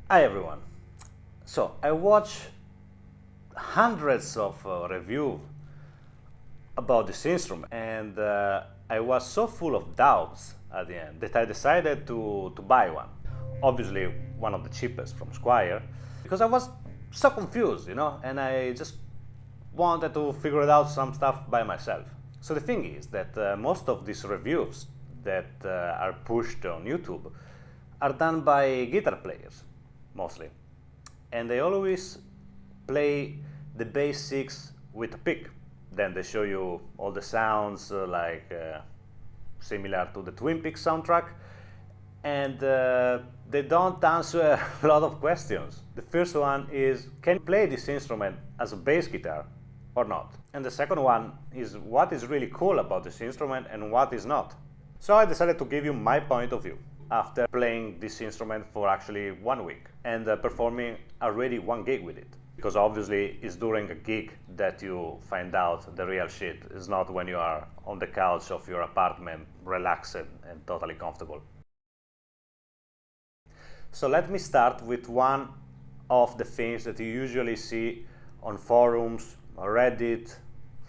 Hi everyone. So I watched hundreds of reviews about this instrument, and I was so full of doubts at the end that I decided to buy one. Obviously, one of the cheapest from Squire, because I was so confused, and I just wanted to figure it out some stuff by myself. So the thing is that most of these reviews that are pushed on YouTube are done by guitar players, mostly, and they always play the bass 6 with a pick. Then they show you all the sounds similar to the Twin Peaks soundtrack, and they don't answer a lot of questions. The first one is, can you play this instrument as a bass guitar or not? And the second one is, what is really cool about this instrument and what is not? So I decided to give you my point of view after playing this instrument for actually 1 week and performing already one gig with it. Because obviously it's during a gig that you find out the real shit. It's not when you are on the couch of your apartment, relaxed and totally comfortable. So let me start with one of the things that you usually see on forums, Reddit,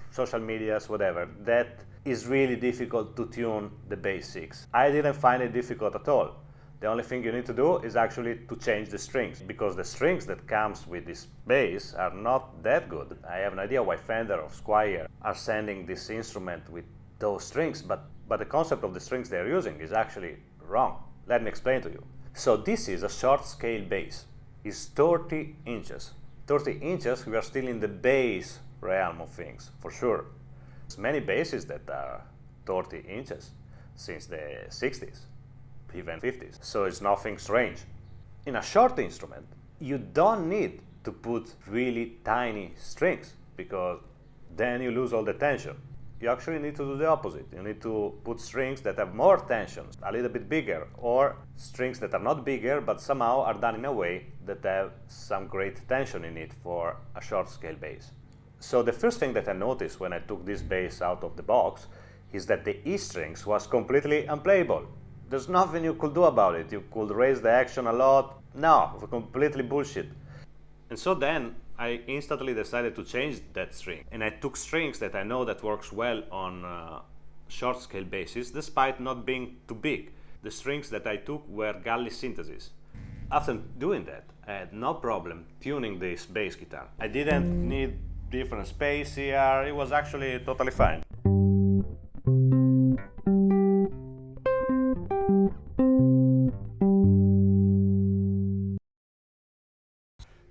social medias, whatever, that is really difficult to tune the bass 6. I didn't find it difficult at all. The only thing you need to do is actually to change the strings, because the strings that comes with this bass are not that good. I have no idea why Fender or Squire are sending this instrument with those strings, but the concept of the strings they're using is actually wrong. Let me explain to you. So this is a short scale bass. It's 30 inches. 30 inches, we are still in the bass realm of things, for sure. There's many basses that are 30 inches since the 60s. Even 50s, so it's nothing strange. In a short instrument, you don't need to put really tiny strings, because then you lose all the tension. You actually need to do the opposite. You need to put strings that have more tension, a little bit bigger, or strings that are not bigger but somehow are done in a way that have some great tension in it for a short scale bass. So the first thing that I noticed when I took this bass out of the box is that the E strings was completely unplayable. There's nothing you could do about it. You could raise the action a lot. No, it was completely bullshit. And so then I instantly decided to change that string. And I took strings that I know that works well on short scale basses, despite not being too big. The strings that I took were galley synthesis. After doing that, I had no problem tuning this bass guitar. I didn't need different space here. It was actually totally fine.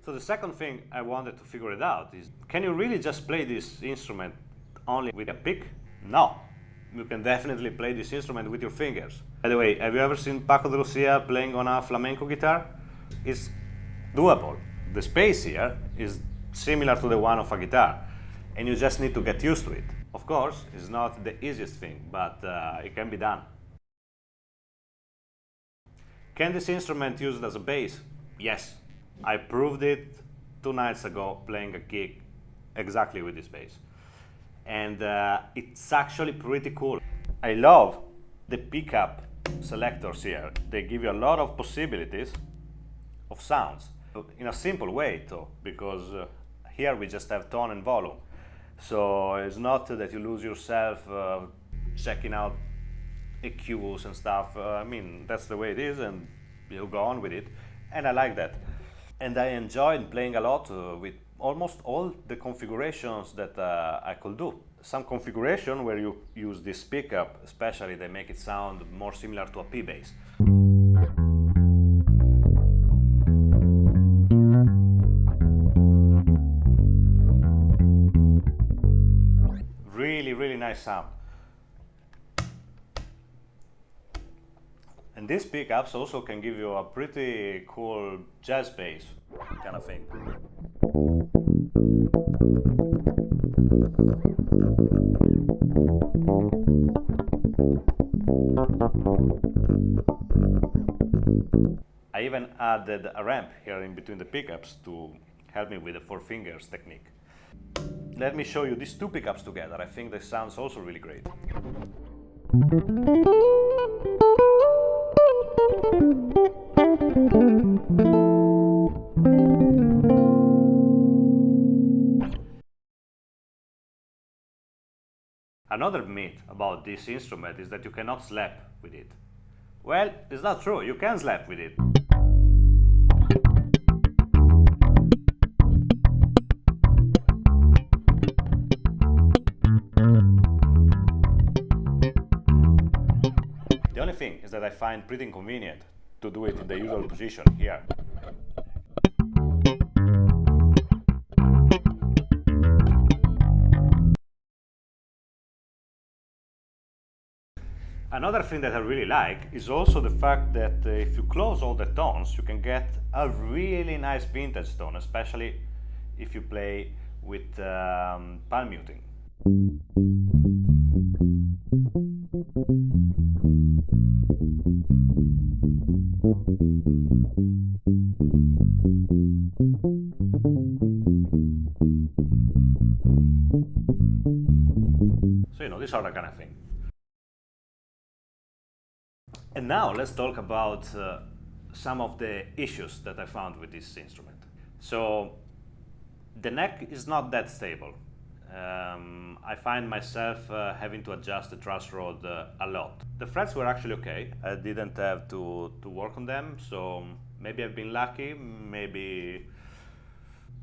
So the second thing I wanted to figure it out is, can you really just play this instrument only with a pick? No. You can definitely play this instrument with your fingers. By the way, have you ever seen Paco de Lucia playing on a flamenco guitar? It's doable. The space here is similar to the one of a guitar, and you just need to get used to it. Of course, it's not the easiest thing, but it can be done. Can this instrument use it as a bass? Yes. I proved it 2 nights ago playing a gig exactly with this bass. And it's actually pretty cool. I love the pickup selectors here. They give you a lot of possibilities of sounds in a simple way though, because here we just have tone and volume. So it's not that you lose yourself checking out EQs and stuff. I mean, that's the way it is, and you go on with it. And I like that. And I enjoyed playing a lot with almost all the configurations that I could do. Some configuration where you use this pickup, especially, they make it sound more similar to a P bass. Really, really nice sound. And these pickups also can give you a pretty cool jazz bass kind of thing. I even added a ramp here in between the pickups to help me with the 4 fingers technique. Let me show you these 2 pickups together. I think this sounds also really great. Another myth about this instrument is that you cannot slap with it. Well, it's not true, you can slap with it. The only thing is that I find pretty inconvenient to do it in the usual position here. Another thing that I really like is also the fact that if you close all the tones, you can get a really nice vintage tone, especially if you play with palm muting. So, you know, this sort of kind of thing. And now let's talk about some of the issues that I found with this instrument. So the neck is not that stable. I find myself having to adjust the truss rod a lot. The frets were actually okay. I didn't have to work on them, so maybe I've been lucky. Maybe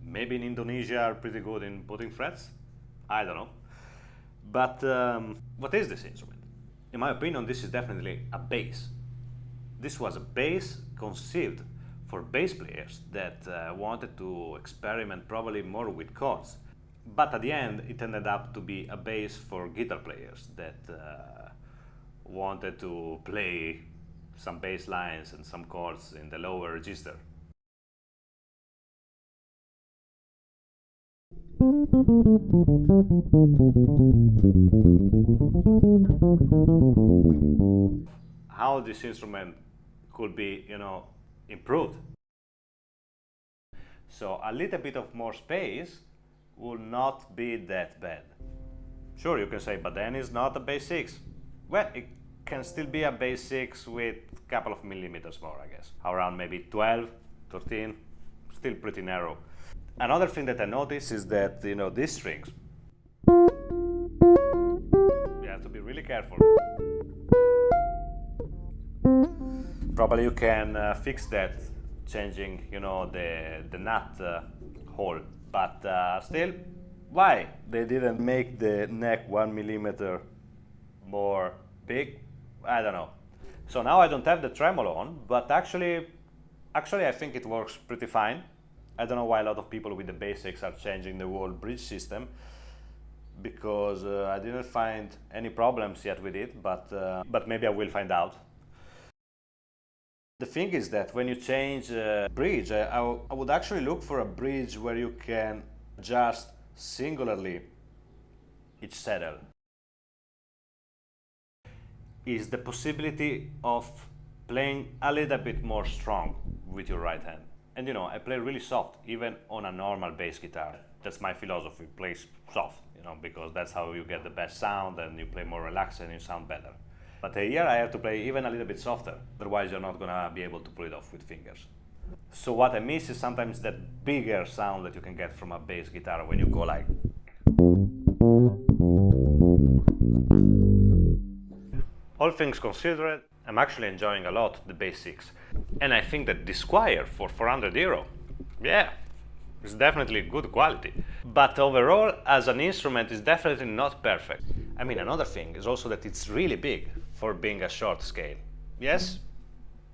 in Indonesia are pretty good in putting frets. I don't know. But what is this instrument? In my opinion, this is definitely a bass. This was a bass conceived for bass players that wanted to experiment probably more with chords. But at the end, it ended up to be a bass for guitar players that wanted to play some bass lines and some chords in the lower register. How this instrument could be, you know, improved. So a little bit of more space will not be that bad. Sure, you can say, but then it's not a bass 6. Well, it can still be a bass 6 with a couple of millimeters more, I guess. Around maybe 12, 13, still pretty narrow. Another thing that I noticed is that, you know, these strings, you have to be really careful. Probably you can fix that changing, you know, the nut hole, but still, why they didn't make the neck 1 millimeter more big? I don't know. So now I don't have the tremolo on, but actually I think it works pretty fine. I don't know why a lot of people with the basics are changing the whole bridge system, because I didn't find any problems yet with it, but maybe I will find out. The thing is that when you change bridge, I would actually look for a bridge where you can adjust singularly each saddle. Is the possibility of playing a little bit more strong with your right hand. And you know, I play really soft, even on a normal bass guitar. That's my philosophy, play soft, you know, because that's how you get the best sound and you play more relaxed and you sound better. But here I have to play even a little bit softer, otherwise you're not gonna be able to pull it off with fingers. So what I miss is sometimes that bigger sound that you can get from a bass guitar when you go like. All things considered, I'm actually enjoying a lot the bass 6. And I think that the Squire for €400, yeah, it's definitely good quality. But overall, as an instrument, it's definitely not perfect. I mean, another thing is also that it's really big for being a short scale. Yes,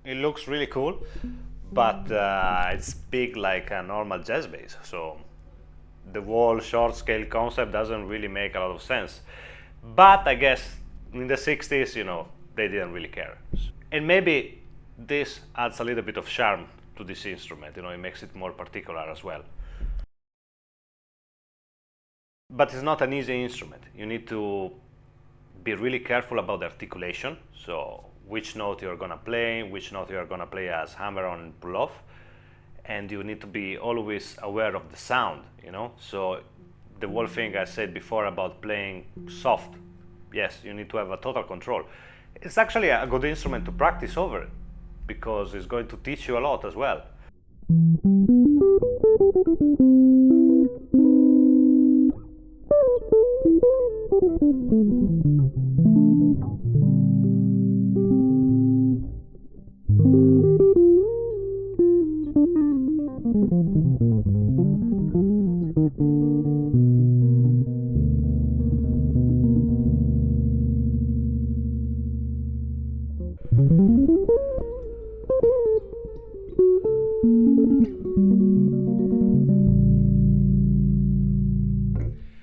it looks really cool, but it's big like a normal jazz bass. So the whole short scale concept doesn't really make a lot of sense. But I guess in the 60s, you know, they didn't really care. And maybe this adds a little bit of charm to this instrument, you know, it makes it more particular as well. But it's not an easy instrument. You need to be really careful about the articulation, so which note you're gonna play, which note you're gonna play as hammer on and pull off, and you need to be always aware of the sound, you know. So the whole thing I said before about playing soft, yes, you need to have a total control. It's actually a good instrument to practice over, because it's going to teach you a lot as well.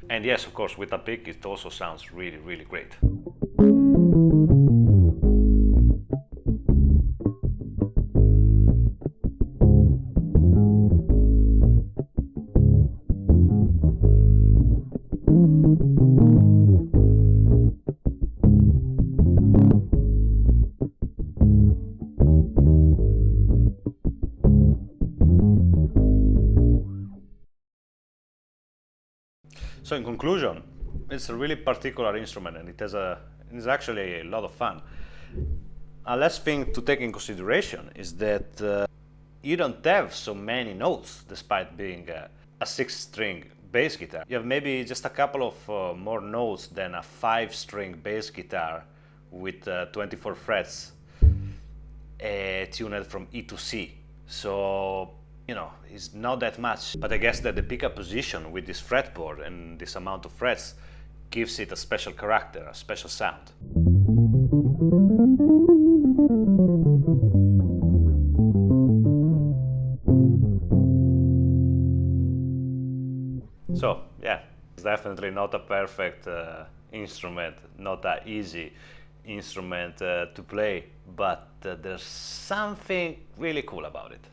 And yes, of course, with a pick it also sounds really, really great. So in conclusion, it's a really particular instrument and it's actually a lot of fun. A last thing to take in consideration is that you don't have so many notes despite being a 6-string bass guitar. You have maybe just a couple of more notes than a 5-string bass guitar with 24 frets tuned from E to C. So, you know, it's not that much, but I guess that the pickup position with this fretboard and this amount of frets gives it a special character, a special sound. So, yeah, it's definitely not a perfect instrument, not an easy instrument to play, but there's something really cool about it.